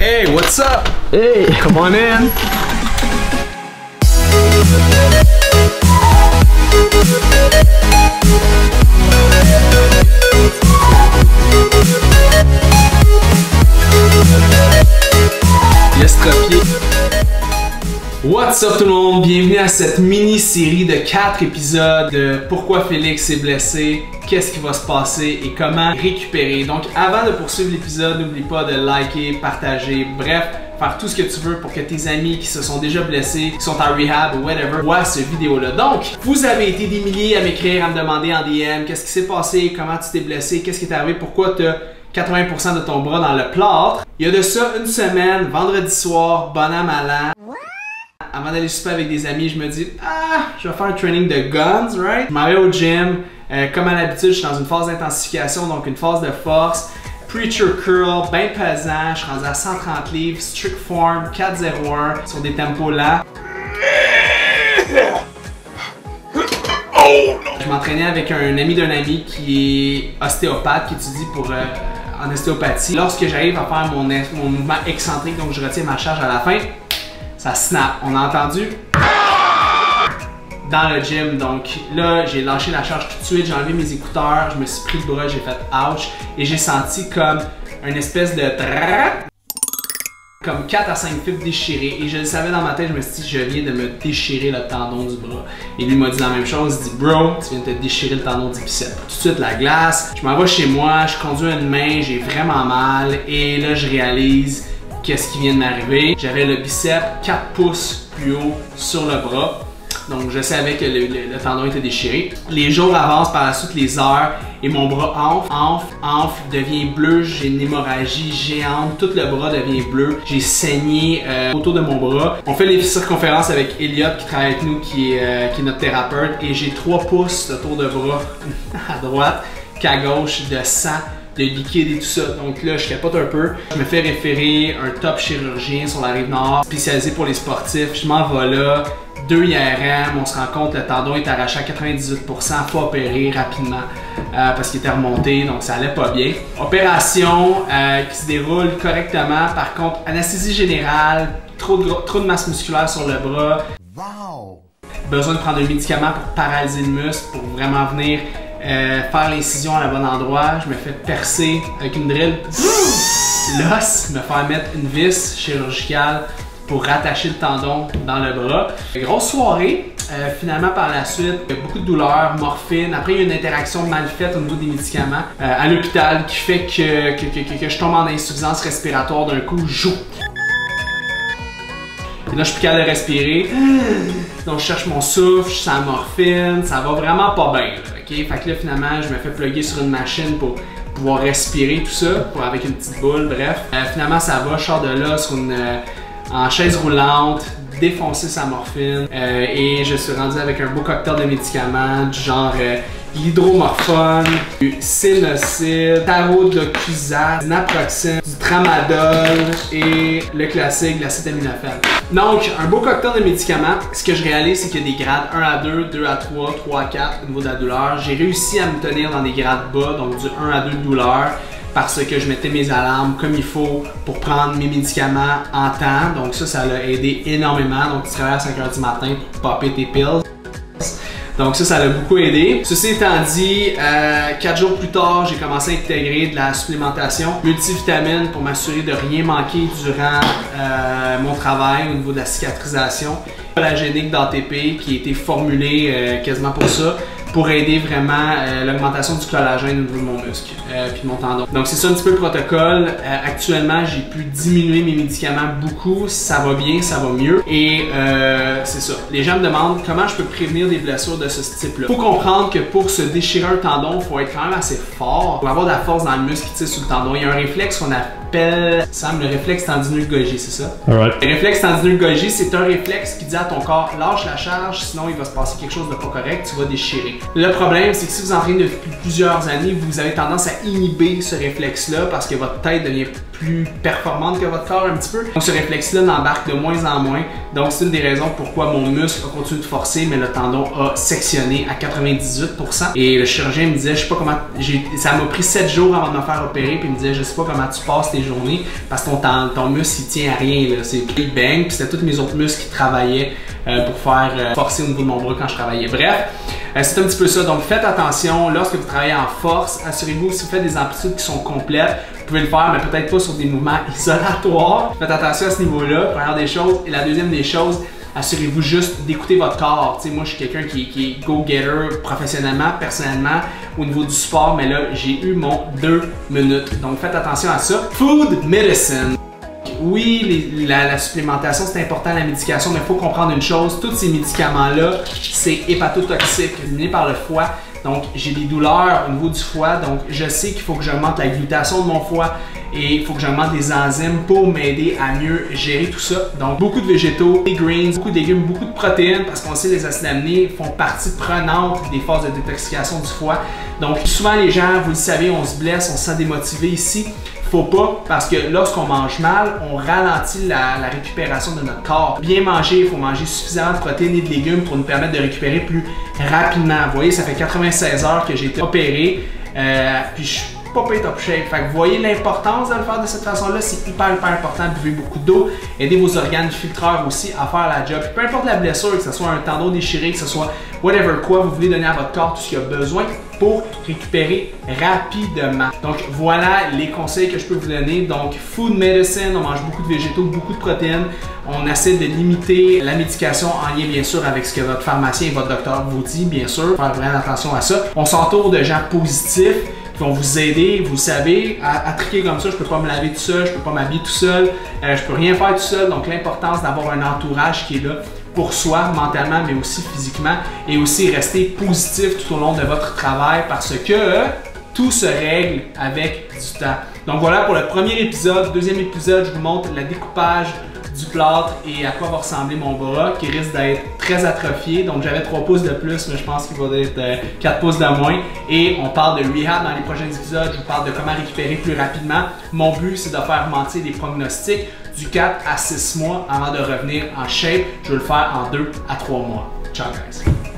Hey, what's up? Hey, come on in. L'estropié. What's up tout le monde? Bienvenue à cette mini-série de 4 épisodes de pourquoi Félix est blessé, qu'est-ce qui va se passer et comment récupérer. Donc avant de poursuivre l'épisode, n'oublie pas de liker, partager, bref, faire tout ce que tu veux pour que tes amis qui se sont déjà blessés, qui sont en rehab ou whatever, voient cette vidéo-là. Donc, vous avez été des milliers à m'écrire, à me demander en DM qu'est-ce qui s'est passé, comment tu t'es blessé, qu'est-ce qui est arrivé, pourquoi tu as 80% de ton bras dans le plâtre. Il y a de ça une semaine, vendredi soir, bon an, mal an. Avant d'aller souper avec des amis, je me dis je vais faire un training de guns, right? Je m'en vais au gym. Comme à l'habitude, je suis dans une phase d'intensification, donc une phase de force. Preacher curl, bien pesant. Je suis rendu à 130 livres, strict form, 4-0-1 sur des tempos là. Je m'entraînais avec un ami d'un ami qui est ostéopathe, qui étudie en ostéopathie. Lorsque j'arrive à faire mon mouvement excentrique, donc je retiens ma charge à la fin, ça snap. On a entendu dans le gym. Donc là, j'ai lâché la charge tout de suite, j'ai enlevé mes écouteurs, je me suis pris le bras, j'ai fait ouch et j'ai senti comme une espèce de comme 4 à 5 fibres déchirées et je le savais dans ma tête, je me suis dit je viens de me déchirer le tendon du bras. Et lui m'a dit la même chose, il dit bro, tu viens de te déchirer le tendon du bicep. Tout de suite la glace, je m'en vais chez moi, je conduis une main, j'ai vraiment mal et là je réalise qu'est-ce qui vient de m'arriver. J'avais le bicep 4 pouces plus haut sur le bras. Donc je savais que le tendon était déchiré. Les jours avancent, par la suite les heures et mon bras enfle, devient bleu, j'ai une hémorragie géante, tout le bras devient bleu, j'ai saigné autour de mon bras. On fait les circonférences avec Elliot qui travaille avec nous, qui est notre thérapeute et j'ai 3 pouces de tour de bras à droite qu'à gauche de sang, de liquide et tout ça. Donc là, je capote un peu. Je me fais référer un top chirurgien sur la Rive-Nord, spécialisé pour les sportifs. Je m'en vais là. 2 IRM, on se rend compte que le tendon est arraché à 98%, faut opérer rapidement parce qu'il était remonté, donc ça allait pas bien. Opération qui se déroule correctement, par contre, anesthésie générale, trop de masse musculaire sur le bras. Wow. Besoin de prendre un médicament pour paralyser le muscle, pour vraiment venir faire l'incision à la bonne endroit. Je me fais percer avec une drill l'os, me faire mettre une vis chirurgicale pour rattacher le tendon dans le bras. Grosse soirée, finalement par la suite, il y a beaucoup de douleurs, morphine. Après, il y a une interaction mal faite au niveau des médicaments à l'hôpital qui fait que je tombe en insuffisance respiratoire d'un coup. Et là, je suis plus capable de respirer. Donc, je cherche mon souffle, je sens la morphine, ça va vraiment pas bien. Okay? Fait que là, finalement, je me fais plugger sur une machine pour pouvoir respirer tout ça, avec une petite boule, bref. Finalement, ça va, je sors de là sur en chaise roulante, défoncer sa morphine et je suis rendu avec un beau cocktail de médicaments du genre l'hydromorphone, du Sinoside, tarot de Cusack, du naproxène, du tramadol et le classique, l'acétaminophène. Donc, un beau cocktail de médicaments. Ce que je réalise, c'est qu'il y a des grades 1 à 2, 2 à 3, 3 à 4 au niveau de la douleur. J'ai réussi à me tenir dans des grades bas, donc du 1 à 2 de douleur, parce que je mettais mes alarmes comme il faut pour prendre mes médicaments en temps. Donc ça l'a aidé énormément. Donc tu travailles à 5 h du matin pour popper tes pills. Donc ça l'a beaucoup aidé. Ceci étant dit, 4 jours plus tard, j'ai commencé à intégrer de la supplémentation multivitamine pour m'assurer de rien manquer durant mon travail au niveau de la cicatrisation. Collagénique d'ATP qui a été formulé quasiment pour ça, pour aider vraiment l'augmentation du collagène au niveau de mon muscle puis de mon tendon. Donc c'est ça un petit peu le protocole. Actuellement, j'ai pu diminuer mes médicaments beaucoup, ça va bien, ça va mieux et c'est ça. Les gens me demandent comment je peux prévenir des blessures de ce type-là. Faut comprendre que pour se déchirer un tendon, il faut être quand même assez fort pour avoir de la force dans le muscle qui tire sur le tendon. Il y a un réflexe qu'on appelle, Sam, le réflexe tendineux de Golgi, c'est ça? Alright. Le réflexe tendineux de Golgi, c'est un réflexe qui dit à ton corps, lâche la charge, sinon il va se passer quelque chose de pas correct, tu vas déchirer. Le problème, c'est que si vous entraînez depuis plusieurs années, vous avez tendance à inhiber ce réflexe-là parce que votre tête devient plus performante que votre corps un petit peu. Donc ce réflexe-là n'embarque de moins en moins. Donc c'est une des raisons pourquoi mon muscle a continué de forcer, mais le tendon a sectionné à 98%. Et le chirurgien me disait, je sais pas comment, ça m'a pris 7 jours avant de me faire opérer, puis il me disait, je sais pas comment tu passes tes journées parce que ton muscle il tient à rien. C'est Big Bang, puis c'était tous mes autres muscles qui travaillaient pour faire forcer au niveau de mon bras quand je travaillais. Bref, c'est un petit peu ça. Donc faites attention, lorsque vous travaillez en force, assurez-vous si vous faites des amplitudes qui sont complètes, vous pouvez le faire, mais peut-être pas sur des mouvements isolatoires. Faites attention à ce niveau-là, première des choses. Et la deuxième des choses, assurez-vous juste d'écouter votre corps. T'sais, moi, je suis quelqu'un qui est go-getter professionnellement, personnellement, au niveau du sport, mais là, j'ai eu mon 2 minutes. Donc faites attention à ça. Food medicine. Oui, la supplémentation, c'est important, la médication, mais il faut comprendre une chose, tous ces médicaments-là, c'est hépatotoxique, éliminé par le foie. Donc, j'ai des douleurs au niveau du foie, donc je sais qu'il faut que j'augmente la glutation de mon foie et il faut que j'augmente les enzymes pour m'aider à mieux gérer tout ça. Donc, beaucoup de végétaux, des greens, beaucoup de légumes, beaucoup de protéines, parce qu'on sait que les acides aminés font partie prenante des phases de détoxication du foie. Donc, souvent les gens, vous le savez, on se blesse, on se sent démotivé ici. Faut pas, parce que lorsqu'on mange mal, on ralentit la récupération de notre corps. Bien manger, il faut manger suffisamment de protéines et de légumes pour nous permettre de récupérer plus rapidement. Vous voyez, ça fait 96 heures que j'ai été opéré, puis je suis pas top shape. Fait que vous voyez l'importance de le faire de cette façon-là, c'est hyper important. Buvez beaucoup d'eau, aidez vos organes filtreurs aussi à faire la job. Puis peu importe la blessure, que ce soit un tendon déchiré, que ce soit whatever quoi, vous voulez donner à votre corps tout ce qu'il a besoin pour récupérer rapidement. Donc voilà les conseils que je peux vous donner. Donc food medicine, on mange beaucoup de végétaux, beaucoup de protéines. On essaie de limiter la médication en lien bien sûr avec ce que votre pharmacien et votre docteur vous dit, bien sûr. Faire vraiment attention à ça. On s'entoure de gens positifs qui vont vous aider, vous savez, à triquer comme ça. Je peux pas me laver tout seul, je peux pas m'habiller tout seul, je peux rien faire tout seul. Donc l'importance d'avoir un entourage qui est là pour soi, mentalement, mais aussi physiquement, et aussi rester positif tout au long de votre travail parce que tout se règle avec du temps. Donc voilà pour le premier épisode. Deuxième épisode, je vous montre le découpage du plâtre et à quoi va ressembler mon bras qui risque d'être très atrophié. Donc j'avais 3 pouces de plus, mais je pense qu'il va être 4 pouces de moins. Et on parle de rehab dans les prochains épisodes. Je vous parle de comment récupérer plus rapidement. Mon but, c'est de faire mentir les prognostics du 4 à 6 mois avant de revenir en shape. Je vais le faire en 2 à 3 mois. Ciao guys!